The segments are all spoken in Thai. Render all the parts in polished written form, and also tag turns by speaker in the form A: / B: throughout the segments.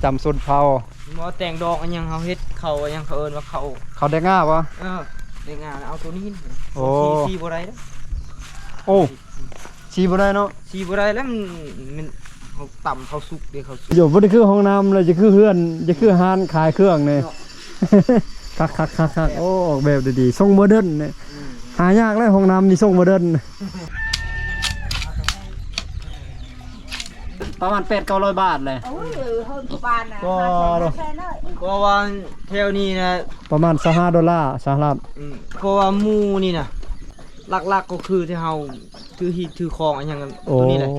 A: จำสุนเผา
B: หมอแต่งดอกอันยังเขาเฮ็ดเขาอันยังเขาเอิ้นว่า
A: เขาได้ง่าปะ
B: ได้งานเอาตัวนี้
A: โอ้
B: ชีบ่ได้แล้ว
A: โอ้ชีบ่ได้เนาะ
B: ชีบ่ได้แล้วมันเขาต่ำเขาสุกเดี๋ยวเขาสุก
A: อยู่บ่ได้คือห้องน้ำเลยจะคือเฮือนจะคือห้านขายเครื่องนี่คักโอ้ออกแบบดีๆทรงโมเดิร์นเนี่ยหายากเลยห้องน้ำนี่ทรงโมเดิร์นประมาณ800-900 บาทเลย
B: ก็ว่าแถวนี้นะ
A: ประมาณ$5สหรัฐ
B: ก็ว่าหมู่นี่นะหลักๆก็คือที่เฮาถือฮีทถือคองอันยังตัวนี้แหละ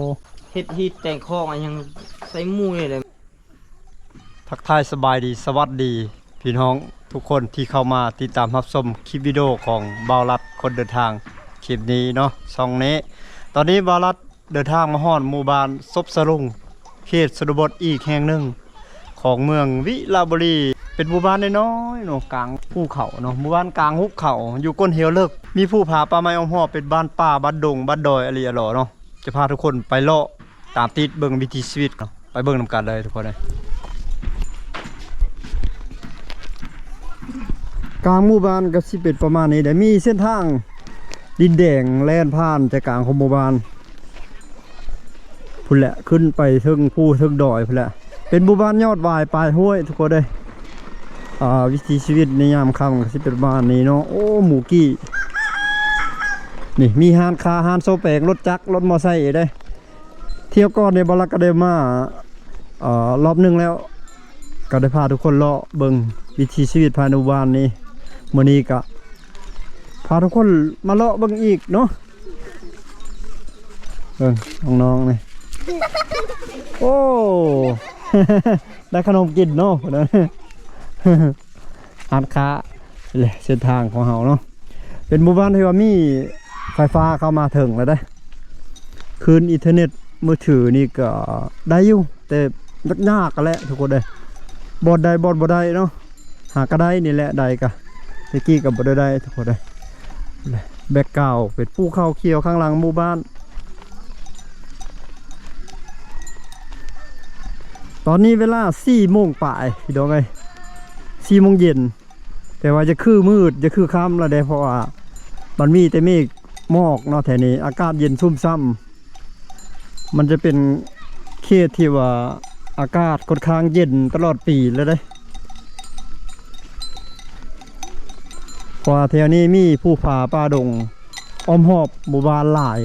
B: เฮ็ดฮีทแต่งคองอันยังใส่หมู่นี่แหละ
A: ทักทายสบายดีสวัสดีพี่น้องทุกคนที่เข้ามาติดตามรับชมคลิปวิดีโอของบ่าวรัฐคนเดินทางคลิปนี้เนาะช่องนี้ตอนนี้บ่าวรัฐเดินทางมาฮอดหมู่บ้านซบสรุงเขตชนบทอีกแห่งหนึ่งของเมืองวิลาบุรีเป็นหมู่บ้านน้อยๆเนาะกลางภูเขาเนาะหมู่บ้านกลางหุบเขาอยู่ก้นเหวเลิกมีภูผาป่าไม้อ้อมหอบเป็นบ้านป่าบ้านดงบ้านดอยอะไรอร่อเนาะจะพาทุกคนไปเลาะตามติดเบิ่งวิถีชีวิตเนาะไปเบิ่งนำกันเลยทุกคนเลยกลางหมู่บ้านก็สิเป็นประมาณนี้ได้มีเส้นทางดินแดงแล่นผ่านจากกลางของหมู่บ้านพุ่นแหละขึ้นไปถึงภูถึงดอยพุ่นแหละเป็นหมู่บ้านยอดวายปลายห้วยทุกคนเลยวิถีชีวิตในยามค่ำก็สิเป็นประมาณนี้เนาะโอ้หมูกี้นี่มีห้านคาห้านโซแปกรถจักรรถมอไซค์ได้เที่ยวก่อนในบารักกะเดมารอบนึงแล้วก็ได้พาทุกคนเลาะเบิ่งวิถีชีวิตภายในหมู่บ้านนี้มื้อนี้ก็พาทุกคนมาเลาะเบิ่งอีกเนาะเบิ่งน้องๆนี่โอ้ ได้ขนมกินเนาะร้านค้าเลยเส้นทางของเราเนาะเป็นหมู่บ้านที่ว่ามีไฟฟ้าเข้ามาถึงแล้วได้คืนอินเทอร์เน็ตมือถือนี่ก็ได้อยู่แต่ยากกันแหละทุกคนเลยบอดได้บอดบ่ได้เนาะหากระได้นี่แหละได้กะตะกี้กับบอดได้ทุกคนเลยแบกเก่าเป็นภูเขาเขียวข้างหลังหมู่บ้านตอนนี้เวลา4 โมงป่ายพี่น้องไง4 โมงเย็นแต่ว่าจะคือมืดจะคือค่ำแล้วได้เพราะว่ามันมีแต่เมฆหมอกเนาะแถวนี้อากาศเย็นซุ่มซ่ำมันจะเป็นเขตที่ว่าอากาศค่อนข้างเย็นตลอดปีเลยได้เพราะแถวนี้มีภูผาป่าดงอ้อมหอบหมู่บ้านหลาย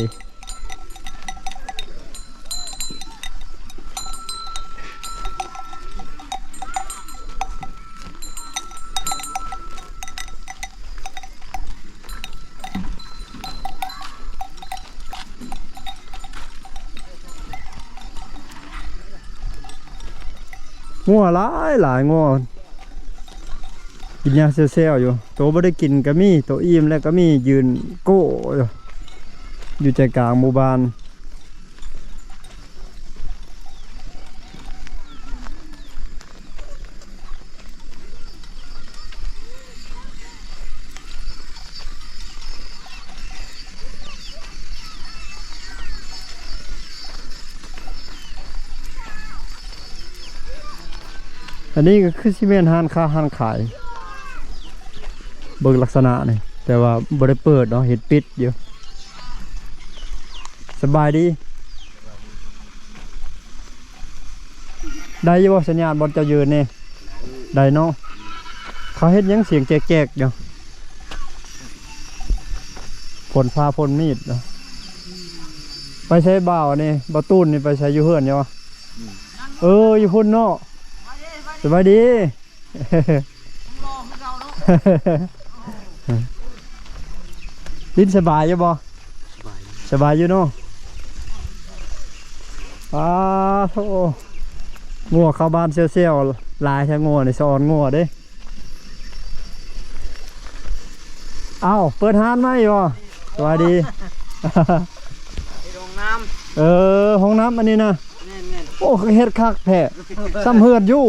A: งัวหลายงัวกินยาเซลอยู่โตไม่ได้กินก็มีโตอิ่มแล้วก็มียืนโก้อยู่ใจกลางหมู่บ้านอันนี้ก็คือซีเมนต์ห้านค้าห้านขายเบิกลักษณะนี่แต่ว่าบริเปิดเนาะเห็นปิดอยู่สบายดีได้ยังว่าสัญญาณบอลจะยืนเนี่ยได้เนาะเขาเห็นยังเสียงแจ๊กๆอยู่ฝนฟ้าฝนมีดเนาะไปใช้บ่าวนี่บ่าวตูนนี่ไปใช้ยูเฮิร์นเนาะอยู่พุ่นเนาะสบายดีลิ้นสบายอยู่บ่สบายอยู่เนาะโธ่งัวเข้าบ้านเซี่ยวๆลายแค่งัวในซอนงัวเด้อ้าวเปิดห้านไหมบ่สบายดี
B: ห้องน้
A: ำห้องน้ำอันนี้นะโอ้เฮ็ดคักแท้ซ้ำเฮือดอยู่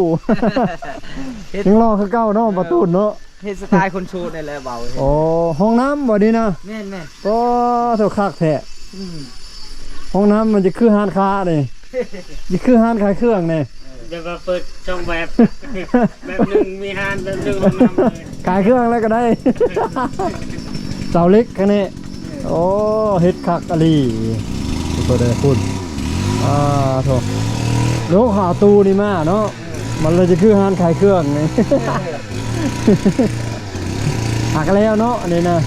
A: ยังรอคือเก้าเนาะประตูเนาะ
B: เฮ็ดสไตล์คนโชว์นี่แหละเบา
A: โอ้ห้องน้ำบ่ดีนะ
B: แม่น
A: ก็เท่าคักแท้ห้องน้ำมันจะคือห้านค้าเลยจะคือห้านขายเครื่องเนี่ย
C: เดี๋ยวมาเปิดช่องแบบแบบหนึ่งมีฮานแบบหนึ่งห้องน้ำเลย
A: ขายเครื่องแล้วก็ได้ เสาเล็กแค่นี้โอ้เฮ็ดคักอะลีตัวเด้อคุณโถโลกหาตูนี่มาเนาะมันเลยจะคือห้านขายเครื่องนี่ หักแล้วเนาะอันนี้นะ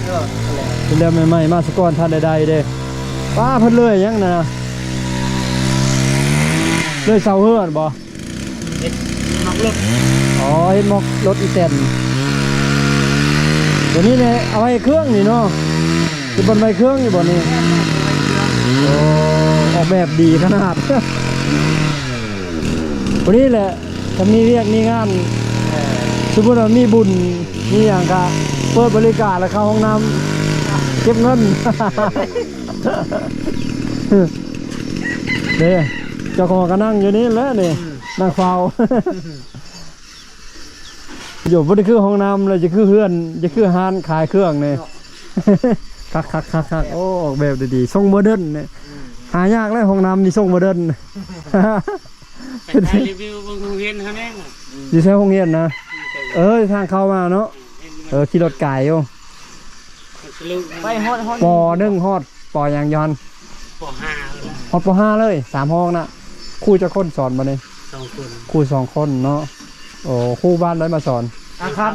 A: เป็นเรื่องใหม่ๆมาสก่อนท่านใดๆเด้ป้าเพิ่นเลยยังนะเลยเสาเฮือนบ่
C: มักรถ
A: อ๋อเฮ็ดหมอกรถอีแตนตัวนี้เนี่ยเอาไว้เครื่องนี่เนาะคือบนใบเครื่องอยู่บ่นี่โอ้ออกแบบดีขนาด วันนี้แหละถ้ามีเรียกมีงานสมมติว่ามีบุญมีอย่างกะเปิดบริการแล้วเข้าห้องน้ำเก็บเงิน เด้เจ้าของก็นั่งอยู่นี่แหละนี่นั่งเฝ้า อยู่บนคือห้องน้ำเลยจะคือเฮือนจะคือห้านขายเครื่องนี่ คักโอ้ออกแบบดีๆทรงโมเดิร์นเนี่ยหายากเลยห้องน้ำนี่ทรงโมเดิร์น
C: ไปถ่ายรีวิวบางโรงเรียนเขาแน่ง
A: อยู่ใช้ห้องเรียนนะทางเข้ามาเนาะขี่รถไก่อยู่
B: ไปฮอด
A: ปอนึ่งฮอดปอยางยอน
C: ปอห้า
A: ฮอดปห้าเลย3ห้องนะครูจะคนสอนมาเนี่ย
C: 2 คน
A: ครู2 คนเนาะโอ้ครูบ้านได้มาสอน
B: ครับ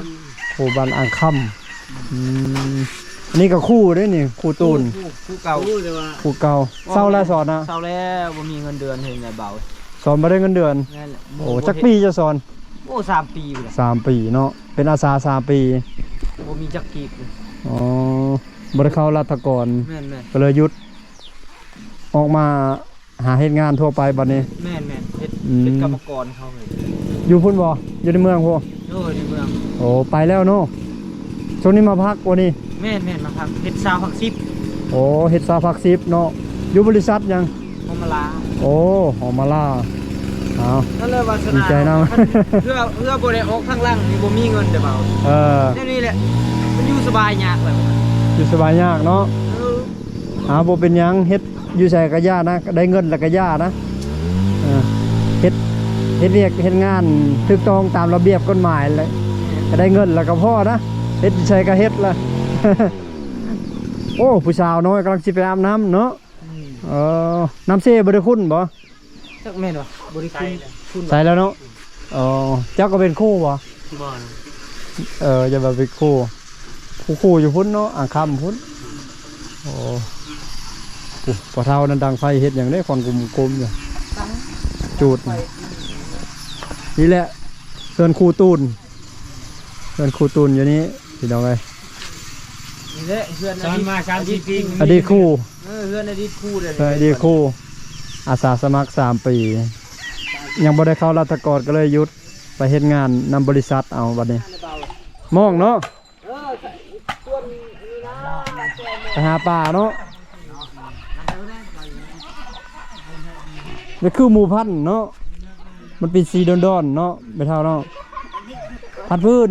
A: ครูบ้านอ่างค่ำอันนี้ก็ครูด้วยนี่ครูตูน
B: คู่เก่า
C: รู้แต่ว่า
A: ครูเก่าเศร้าแล้วสอนนะ
B: เศร้าแล้วบ่มีเงินเดือนเห็นไงเบา
A: สอนมาได้เงินเดือน
B: นั่นแหละ
A: โอ้จักปีจะสอน
B: โอ้3 ปีเลย
A: 3 ปีเนาะเป็นอาสา3 ปี
B: บ่มีจักกีบเลย
A: อ๋อ บริเข้ารัฐกร
B: แม่น
A: ก็เลยหยุดออกมาหาเหตุงานทั่วไปบัดนี้
B: แม่นเฮ็ด
A: อืม
B: เป็นกรรมกรเขาเลย
A: อยู่พุ่นบ่อยู่ในเมืองพวก
B: โอ้ยในเมือง
A: โอ้ไปแล้วเนาะช่วงนี้มาพักวันนี้
B: แม่นมาพักเฮ็ดซาวผักซิบ
A: โอ้เฮ็ดซาพักซิปเนาะอยู่บริษัทยัง
B: พอมาลา
A: โอ้หอมมาล่าเอา
B: นั่นเลยวาส
A: ดี
B: นา
A: ใจนำ
B: เพื่อบ่ได้ออกข้างล่างนี่บ่มีเงินเด้อเบา นี่แหละมันอยู่สบายยากเลย
A: อยู่สบายยากเนาะ บ่เป็นหยังเฮ็ดอยู่ใส่กระยานะได้เงินแล้วกระยานะเฮ็ดเรียกเฮ็ดงานถูกต้องตามระเบียบกฎหมายเลยก็ได้เงินแล้วก็พอนะเฮ็ดใส่ก็เฮ็ดละ โอ้ผู้สาวน้อยกำลังสิไปอาบน้ำเนาะน้ำเซ่บ่ได้คุ้นบ่
B: จักแม่นบ่บริคุณ
A: ใส่แล้วเนาะเจ้าก็เป็นคู่บ่
C: บ่อน
A: อย่าแบบเป็นคู่คู่อยู่พุ่นเนาะอ่างคำพุ่นโอ้พอเท่านั้นดังไฟเฮ็ดอย่างได้ควันกลมๆอยู่จูดนี่แหละเชิญครูตูนอยู่นี้พี่น้องเอ้ย
B: นี่แหละเพื่อน
C: สอนมา30 ปี
A: อดีตครู
B: เพื่อนอดีตครูเด้
A: อดีตครูอาสาสมัคร3 ปียังบ่ได้เข้าราชการก็เลยหยุดไปเฮ็ดงานนำบริษัทเอาบัดนี้มองเนาะไปหาป่าเนาะนี่คือหมู่พันธุ์เนาะมันเป็นสีดอนๆเนาะไปเท่าเนาะพันพื้น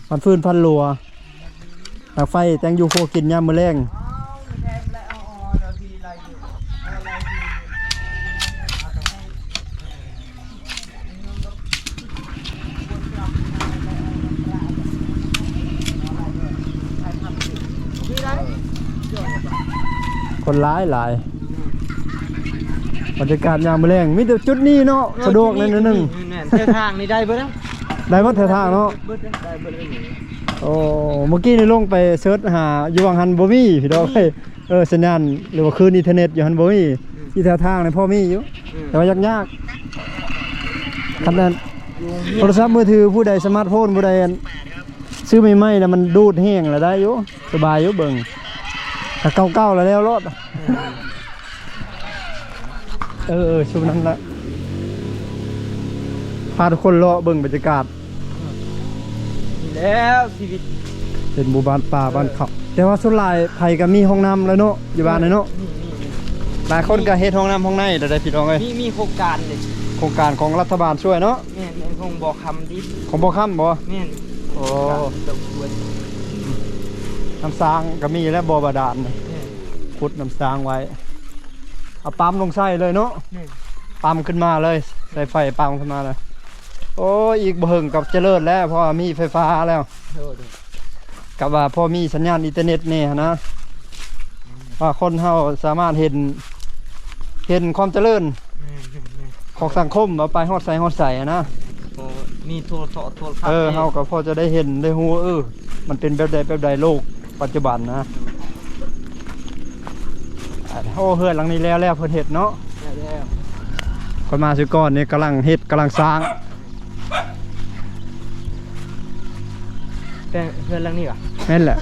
A: พันพื้นพันลัวหากไฟแตงอยู่โคกินยามมื้อแรงคนหลายบรรยากาศยามมื้อแรงมีแต่จุดนี้เนาะสะดวกนิดนึง
B: เส้นทางนี่ได้เบิดแล้ว
A: ได้หมดทางเนาะ
B: ได้เบิดเลย
A: โอ้เมื่อกี้นี่ลงไปเสิร์ชหาอยู่วังหันบ่มีพี่น้องสัญญาณหรือว่าคลื่นอินเทอร์เน็ตอยู่หันบ่มีที่แถวทางนี่พอมีอยู่แต่ว่ายากขนาดโทรศัพท์มือถือผู้ใดสมาร์ทโฟนผู้ใดซื้อใหม่ๆแล้วมันดูดแห้งแล้วได้อยู่สบายอยู่เบิ่งถ้าเก่าๆแล้วรถช่วงนั้นละพาทุกคนเลาะเบิ่งบรรยากาศ
B: แล้วชีวิต
A: เป็นหมู่บ้านป่าบ้านเขาแต่ว่าส่วนหลายไผก็มีห้องน้ำแล้วเนาะอยู่บ้านเลยเนาะหลายคนก็เฮ็ดห้องน้ำห้องในได้พี่น้องเอ้ย
B: มีโครงการเลย
A: โครงการของรัฐบาลช่วยเนาะ
B: แม่นคงบอกคำดิ
A: ของบ่ค้ำบ่
B: แม่น
A: โอ้น้ำสร้างก็มีและบ่บาดาลขุดน้ำสร้างไว้ เอาปั๊มลงใส่เลยเนาะ
B: นี่
A: ปั๊มขึ้นมาเลยใส่ไฟปั๊มขึ้นมาเลยโอ้ยอีกบ่เฮิงกับเจริญแล้วเพราะว่ามีไฟฟ้าแล้ว
B: โดย
A: กับว่าพอมีสัญญาณอินเทอร์เน็ตเนี่ยนะว่าคนเฮาสามารถเห็นความเจริญของสังคมว่าไปฮอดใส่นะ
B: โอ้มีโทรศัพท์
A: เฮาก็พอจะได้เห็นได้ฮู้มันเป็นแบบใดโลกปัจจุบันนะโอ้เฮือนหลังนี้แล้วเพิ่นเฮ็ดเนาะ
B: แล้ว
A: คนมาซื้อก่อนนี่กำลังเฮ็ดกำลังสร้าง
B: แต่เพื่อนเรื่องนี้ป่ะ
A: นั่นแหละ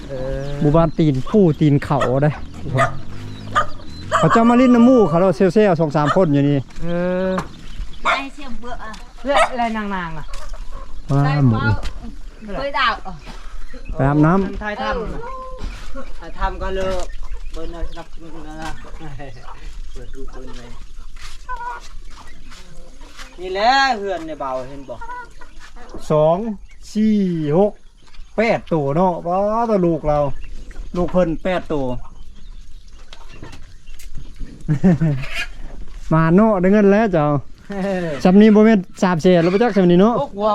B: เออ
A: หมู่บ้านตีนผู้ตีนเขาได้เขาเจ้ามาลิ้นน้ำมูกเขาเราเซลล์2-3 คนอยู่นี่
B: เออ
D: Ai xem bữa à?
B: เรื่องอะไรนางอ่ะ
A: ว้า
D: Đây
A: หมู
D: bao với đào.
A: ไปอาบน้
B: ไทยทำไทยทำก็เลิกเบิ้ลเลยนับนะเปิดดูเบิ้ลเลยนี่แหละเฮือนในเบาเห็นบอก
A: 2 4 6 8ตัวเนาะว้าตัวลูกเรา ลูกเพิ่น8ตัว มาเนาะได้เงินแล้วเจ้าจำนี้บ่แม่น3แสนแล้วบ่จักจำนี้เนาะ
B: โอ้กลัว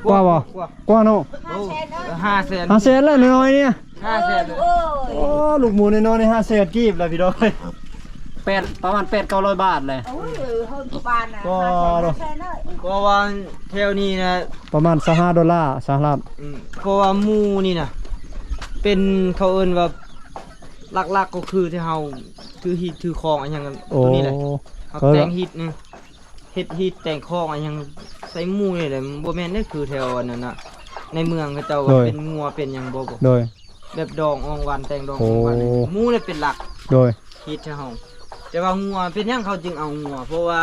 A: กว่าบ่กว่าเนาะ
B: โอ้500,000
A: 5แสนแล้วน้อยๆเนี่ย
B: 500,000เลย
A: โอ้ลูกหมูน้อยๆนี่5แสนกีบแล้วพี่น้อยประมาณ800-900 บาทเลย
D: Ôi, hơn của bà nè.
A: Wow.
D: Hai xe nữa.
B: ก็ว่าแถวนี้นะ
A: ประมาณ$25สหรัฐ
B: ก็ว่าหมู่นี่นะเป็นเขาเอิ้นว่าหลักๆก็คือที่เฮาถือฮีทถือคองอันหยังกัน
A: โอ้
B: ตัวนี้แหละเฮา
A: เออ
B: แต่งฮีทนี่เฮ็ดฮีทแต่งคองอันหยังใส่หมู่นี่แหละบ่แม่นได้คือแถวอันนั้นน่ะในเมืองเขาเจ้าว่าเป็นงัวเป็นหยังบ่
A: โดย
B: แบบดองอองวันแต่งดองอองวัน
A: โอ้
B: หมู่นี่เป็นหลัก
A: โดย
B: ฮีทที่เฮาแต่ว่างัวเป็นหยังเขาจึงเอางัวเพราะว่า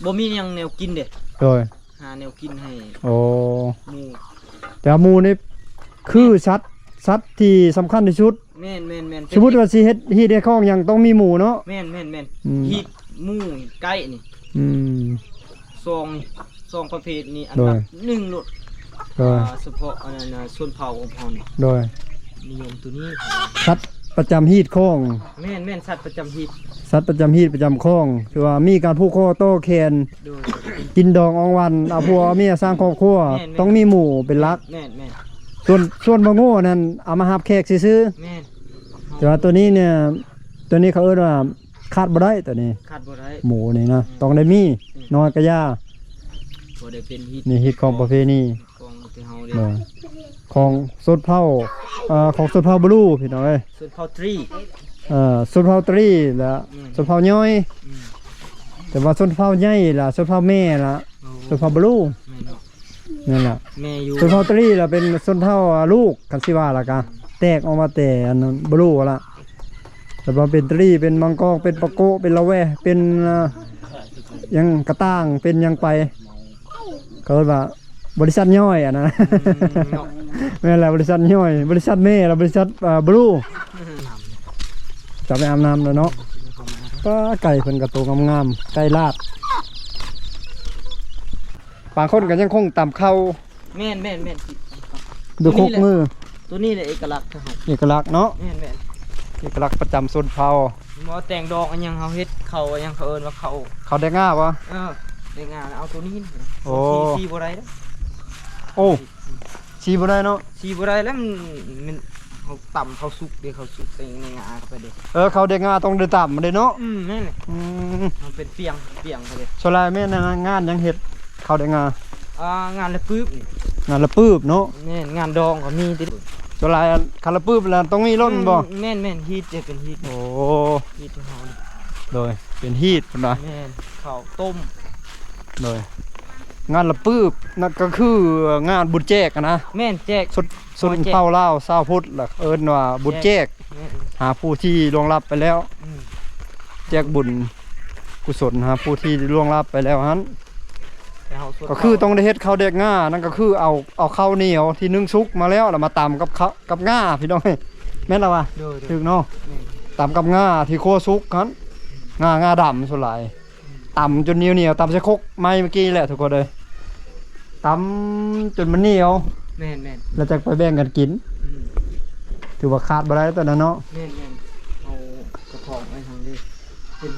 B: บ่มีหยังแนวกินเด้
A: โดย
B: หาแนวกินให้
A: โอ้
B: หมู่
A: แต่หมูนี่คือสัตว์ที่สำคัญที่สุด
B: แม่นๆ
A: สมมุติว่าสิเฮ็ดฮีได้ข้องหยังต้องมีหมูเนาะ
B: แม่น
A: อืม
B: ฮีทหมู่ไก่นี่
A: อืม
B: ซองประเภทนี้อัน
A: โด
B: ดั
A: ย
B: บหนึ่งโลด
A: โดย
B: เฉพาะอันนั้นน่ะส่วนเผาของเฮานี่
A: โดย
B: นิยมตัวนี้
A: สัตว์ประจำฮีดข้อง
B: แม่นสัตว์ประจำฮีท
A: สัตว์ประจำฮีดประจำข้องคือว่ามีการผูกคอโต้แขน
B: โดย
A: กินดองอองวันเอาผัวเอาเมียสร้างครอบครัว
B: แม่น
A: ต้องมีหมู่เป็นหลัก
B: แม่น
A: ส่วนบ่โง่นั่นเอามาหับแขกซื่อ
B: แม่น
A: ๆแต่ว่าตัวนี้เนี่ยตัวนี้เขาเอิ้นว่าคาดบ่ได้ตัวนี้
B: ขาดบ่ได้
A: หมูนี่นะต้องได้มีน้อยกระยา
B: บ่ได้เป็นฮีท
A: นี่ฮิตของประเพณี
B: ของที่เฮา
A: เล
B: เด้
A: ยของสดเผาของสดเผาบลูพี่น้องเอ้ย
B: ส่วนเผาตรี
A: สดเผาตรีแล้ว
B: อืม
A: สดเผาย่อย
B: อืม
A: แต่ว่าสดเผาใหญ่ล่ะสดเผาแม่ล่ะ
B: โอ้
A: สดเผาบลู
B: แม่นเนาะ
A: นั่นล่ะ
B: แม่อยู่
A: สดเผาตรีล่ะเป็นสดเผาลูกกันสิว่าล่ะกะแตกออกมาแต่อันนั้นบลูล่ะแต่ว่าเป็นตรีเป็นมังกรเป็นปะโกะเป็นละแวเป็นยังกระต่างเป็นยังไปก็ว่าบริษัทย่อยอ่ะนะ
B: เนาะ
A: แม่นแหละบริษัทย่อย บริษัทแม่และบริษัทบลูจะไปอาบน้ำแล้วเนาะก็ไก่เพิ่นกระโตงามๆไก่ลาดบางคนก็ยังคงตำเข้า
B: แม่น
A: ดูโคกมือ
B: ตัวนี้แหละเอกลักษณ์ของเฮา
A: เอกลักษณ์เนาะ
B: แม่น
A: เอกลักษณ์ประจำชนเผ่า
B: หมอแต่งดอกอันหยังเฮาเฮ็ดเขาอันหยังเขาเอิ้นว่าเขา
A: เขาได้ง่าปะ
B: ในงานเอาตัวนี้นะ
A: โอ้
B: สีบ่ได้แล้ว
A: โอ้ชีบ่ได้เนาะ
B: สีบ่ได้แล้วมันเขาต่ำเขาสุกเดี๋ยวเขาสุกในงานเข้าไปเด้
A: เขาได้ง่าต้องได้ต่ำมาเลยเนาะ
B: นั่นแหละ
A: อืม
B: มันเป็นเปียงไปเลย
A: สลายแม่นนะงานยังเฮ็ดเขาได้ง่าง
B: านละปึ๊บนี่
A: งานละปืบเนาะ
B: แม่นงานดองก็มีติ
A: สลายคันละปืบแล้วต้องมีร่นบ่
B: แม่นฮีทจะเป็นฮีท
A: โอ้
B: ฮีทของเฮานี่
A: โดยเป็นฮีดพุ่นนะ
B: แม่นข้าวต้ม
A: โดยงานละปืบนั่นก็คืองานบุญแจกอะนะ
B: แม่นแจก
A: สุดเป้าเล่าวชาวพุทธล่ะเอิ้นว่าบุญแจก
B: แม่น
A: หาผู้ที่ล่วงลับไปแล้ว
B: อืม
A: แจกบุญกุศลหาผู้ที่ล่วงลับไปแล้วฮั่น
B: แต่เฮาส่วน
A: ก็คือต้องได้เฮ็ดข้าวแดกง่านั่นก็คือเอาข้าวเหนียวที่นึ่งสุกมาแล้วแล้วมาตำกับข้าวกับง่าพี่น้องเอ้ยแม่นล่ะวะ
B: โดย
A: ถึกเนาะ
B: แม่น
A: ตำกับง่าที่โคสุกฮั่นง่าดำส่วนหลายตำจนเหนียวๆตำใส่ครกไม้เมื่อกี้แหละทุกคนเลยตำจนมันเหนียว
B: แม่น
A: แล้วจะไปแบ่งกันกิน
B: อืม
A: ถือว่าขาดบ่ได้ตอนนั้นเนาะ
B: แม่นเอากระเพาะไว้ทางนี้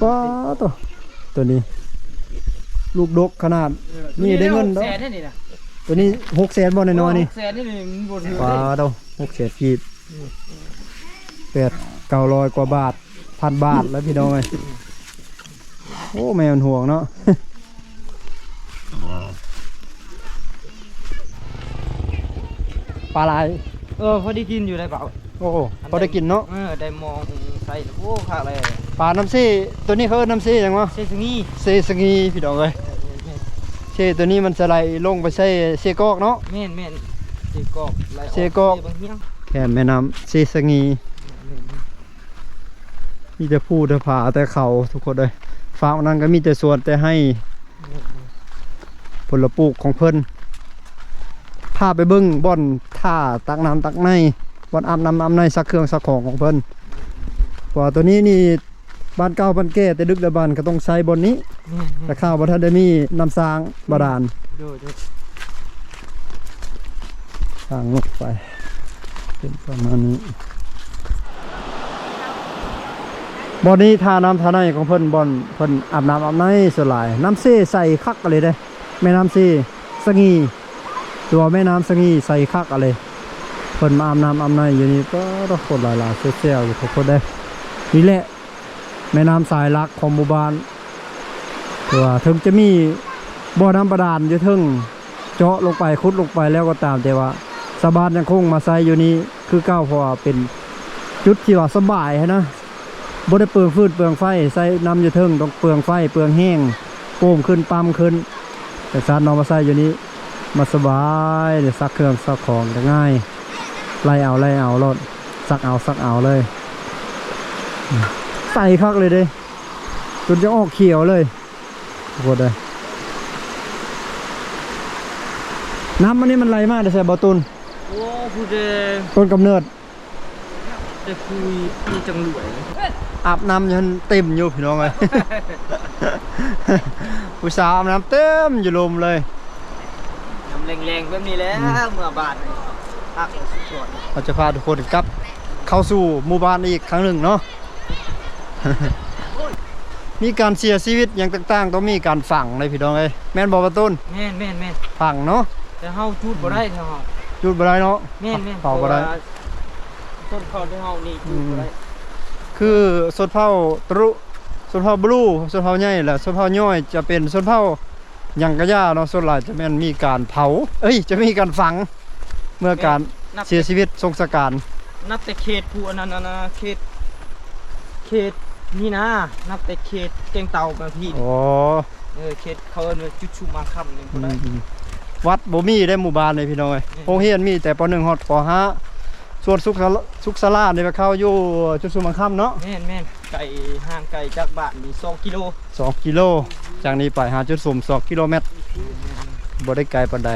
A: ป้าตัวนี้ ลูกดกขนาดนี่ได้เงิน
B: แส
A: เนาะ
B: นนี่นะ
A: ตัวนี้600,000บ่น้อยๆนี่
B: แสนนี่มันบ่ถือ
A: ป้า
B: ได้
A: 600,000กีบ800-900 กว่าบาท1,000 บาทแล้วพี่น้องเอ้ยโอ้แม่มันห่วงเนาะ ปลาไหล
B: พอได้กินอยู่ได้เปล่า
A: โอ้พอได้กินเนาะ
B: ได้มองใส่โอ้ข้าอะไร
A: ปลาน้ำซี่ตัวนี้เขาเอิ้นน้ำซี่ยังวะ
B: เซซงี้
A: เซสงีพี่น้องเอ้ยเซตัวนี้มันจะไหลลงไปใส่เซกอกเนาะ
B: แม่นเซกอกไหลออก
A: เซกอก
B: บางเฮียง
A: แค่แม่น้ำเซสงีมีแต่ผู้แต่ผาแต่เขาทุกคนเลยฟ้านั้นก็มีแต่สวนแต่ให้ผลปลูกของเพิ่นพาไปเบิ้งบ่อนท่าตักน้ำตักในบ่อนอาบน้ำอาบในซักเครื่องซักของของเพิ่นเพราะว่าตัวนี้นี่บ้านเก่าบ้านแก่แต่ดึกดำบรรพ์ก็ต้องใช้บ่อนนี้ แต่ข้าวบ่ทันได้มีน้ำสร้างบาดาล
B: ดู
A: ทางลงไปเป็นประมาณนี้บ่อนนี้ทาน้ำทาในของเพิ่นบ่อนเพิ่นอาบน้ำอาบในส่วนหลายน้ำเซ่ใส่คักอะไรเด้แม่น้ำเซ่สงีตัวแม่น้ำสงีใส่คักอะไรเพิ่นมาอาบน้ำอาบในอยู่นี่ก็ต้องคนหลายๆเซี่ยวๆอยู่ทุกคนได้นี่แหละแม่น้ำสายหลักของหมู่บ้านตัวถึงจะมีบ่อน้ำบาดาลอยู่ถึงเจาะลงไปขุดลงไปแล้วก็ตามแต่ว่าชาวบ้านยังคงมาใส่อยู่นี่คือเก้าเพราะว่าเป็นจุดที่ว่าสบายนะบ่ได้เปลืองฟืนเปลืองไฟใส่น้ำอยู่ถึงต้องเปลืองไฟเปลืองแห้งโป่งขึ้นปั๊มขึ้นแต่ซานนอนมาใส่อยู่นี้มาสบายเดี๋ยวซักเครื่องซักของก็ง่ายไล่เอารถซักเอาเลยใส่คักเลยเด้จนจะออกเขียวเลยโคตรเลยน้ำมันนี่มันไหลมากแต่ใส่บอตุน
B: โอ้ผู้เด
A: ต้นกำเนิด
B: แต่คุยมีจังหลวย
A: อาบน้ำยันเต็มอยู่พี่น้องเลย ผู้สาวอาบน้ำเต็มอยู่ลมเลย
B: ทำแรงๆแบบนี้แล้วเมื่อบาทพักสุด
A: เราจะพาทุกคนกลับเข้าสู่หมู่บ้านอีกครั้งหนึ่งเนาะ มีการเสียชีวิตอย่างต่างๆต้องมีการฝังเลยพี่น้องเลยแม่นบอกว่าต้น
B: แม่น
A: ฝังเนาะ
B: แต่เฮาจูดบ่ได้เฮา
A: จุดบ่ได้เนาะ
B: แม่น
A: เผาบ่ได้
B: ต้นเขาที่เฮานี่จูดบ่ได้
A: คือสดเผาตรุสดเผาบลูสดเผาใหญ่แหละสดเผาย่อยจะเป็นสดเผาหยังกระย่าเนาะส่วนหลายจะแม่นมีการเผาจะมีการฝังเมื่อการเสียชีวิตทรงสการ
B: นับแต่เขตผู้อันนั้นนะเขตนี่นะนับแต่เขตเกงเตามาพี่
A: อ๋อ
B: เขตเขาเอิ้นว่าจุดชุมมาค่ำนี่บ่ได้
A: วัดบ่มีได้หมู่บ้านเลยพี่น้องเอ้ยโรงเรียนมีแต่ป .1 ฮอดป .5 ส่วนสุขศาลานี่ไปเข้าอยู่จุดสุมังค่ำเนาะ
B: แม่นไก่ห่างไก่จากบ้านมี2กิโล
A: 2 กิโลจากนี้ไปหาจุดสุ่ม2 กิโลเมตรบ่ได้ไกลปานใด